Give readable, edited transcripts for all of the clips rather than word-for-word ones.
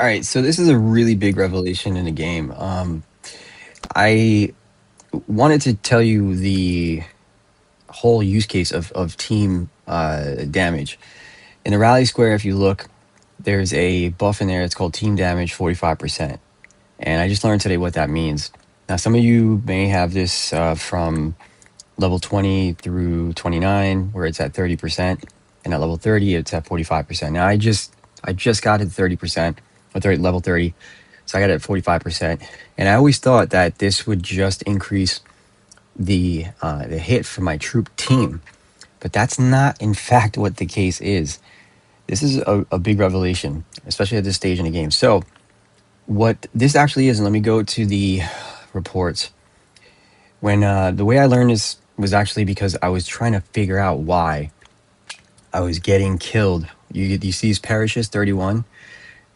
All right, so this is a really big revelation in the game. I wanted to tell you the whole use case of team damage. In the rally square, if you look, there's a buff in there. It's called team damage 45%. And I just learned today what that means. Now, some of you may have this from level 20 through 29, where it's at 30%. And at level 30, it's at 45%. Now, I just got it 30%, or 30, level 30. So I got it at 45%. And I always thought that this would just increase the hit for my troop team. But that's not, in fact, what the case is. This is a big revelation, especially at this stage in the game. So what this actually is, and let me go to the reports. When the way I learned this was actually because I was trying to figure out why I was getting killed. You see these parishes 31.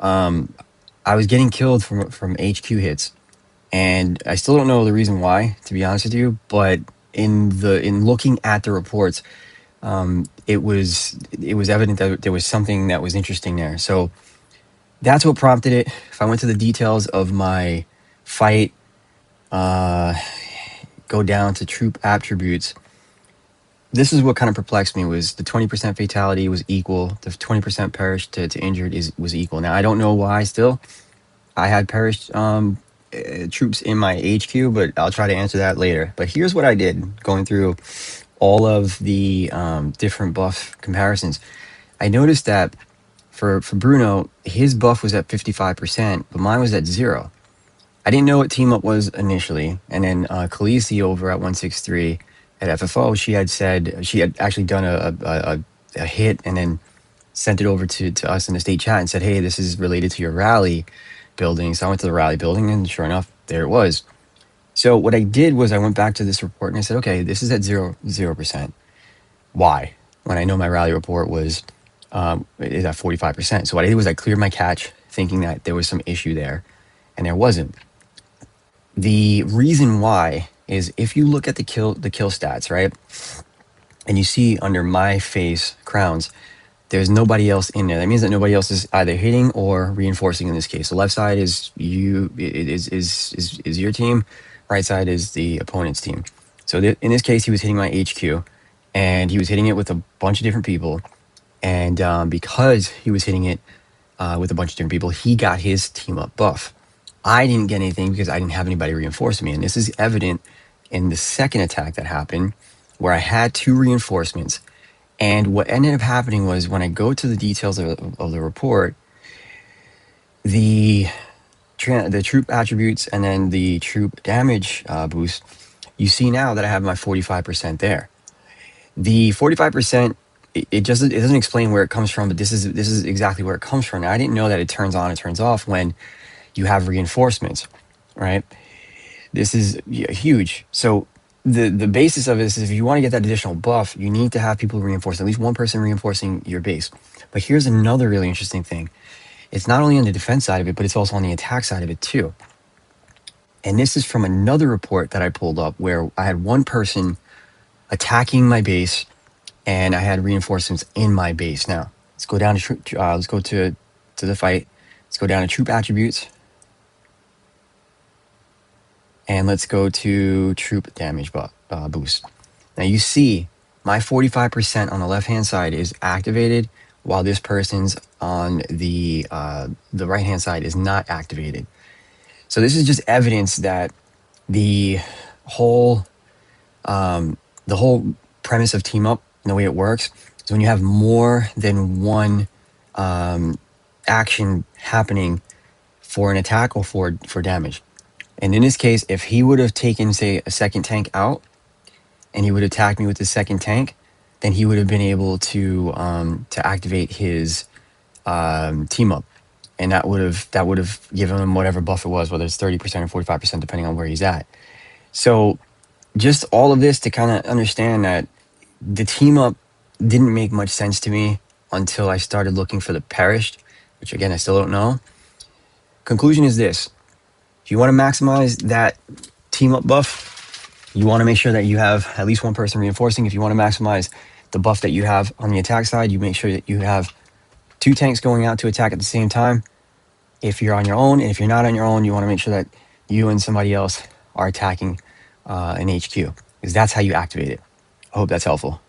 I was getting killed from HQ hits, and I still don't know the reason why, to be honest with you. But in looking at the reports, it was evident that there was something that was interesting there. So that's what prompted it. If I went to the details of my fight, uh, go down to troop attributes, this is what kind of perplexed me. Was the 20% fatality was equal, the 20% perished to injured was equal. Now I don't know why. Still, I had perished troops in my HQ, but I'll try to answer that later. But here's what I did going through all of the different buff comparisons. I noticed that for Bruno, his buff was at 55%, but mine was at 0. I didn't know what team up was initially, and then Khaleesi over at 163 at FFO, she had said she had actually done a hit and then sent it over to us in the state chat and said, "Hey, this is related to your rally building." So I went to the rally building, and sure enough, there it was. So what I did was I went back to this report and I said, "Okay, this is at 0%. Why?" When I know my rally report was is at 45%. So what I did was I cleared my cache, thinking that there was some issue there, and there wasn't. The reason why is if you look at the kill stats, right, and you see under my face crowns, there's nobody else in there. That means that nobody else is either hitting or reinforcing in this case. The left side is is your team, right side is the opponent's team. So in this case, he was hitting my HQ, and he was hitting it with a bunch of different people. And because he was hitting it with a bunch of different people, he got his team up buff. I didn't get anything because I didn't have anybody reinforce me. And this is evident in the second attack that happened, where I had 2 reinforcements. And what ended up happening was when I go to the details of the report, the troop attributes and then the troop damage boost, you see now that I have my 45% there. The 45%, it doesn't explain where it comes from, but this is exactly where it comes from. Now, I didn't know that it turns on and turns off when you have reinforcements, right? This is huge. So the basis of this is if you want to get that additional buff, you need to have people reinforce, at least one person reinforcing your base. But here's another really interesting thing. It's not only on the defense side of it, but it's also on the attack side of it too. And this is from another report that I pulled up where I had one person attacking my base and I had reinforcements in my base. Now, let's go down to let's go to the fight. Let's go down to troop attributes. And let's go to troop damage boost. Now you see my 45% on the left-hand side is activated, while this person's on the right-hand side is not activated. So this is just evidence that the whole premise of team up and the way it works is when you have more than one action happening for an attack or for damage. And in this case, if he would have taken, say, a second tank out, and he would attack me with the second tank, then he would have been able to activate his team up, and that would have given him whatever buff it was, whether it's 30% or 45%, depending on where he's at. So, just all of this to kind of understand that the team up didn't make much sense to me until I started looking for the perished, which again I still don't know. Conclusion is this. If you want to maximize that team up buff, you want to make sure that you have at least one person reinforcing. If you want to maximize the buff that you have on the attack side, you make sure that you have 2 tanks going out to attack at the same time. if you're on your own. And if you're not on your own, you want to make sure that you and somebody else are attacking an HQ, because that's how you activate it. I hope that's helpful.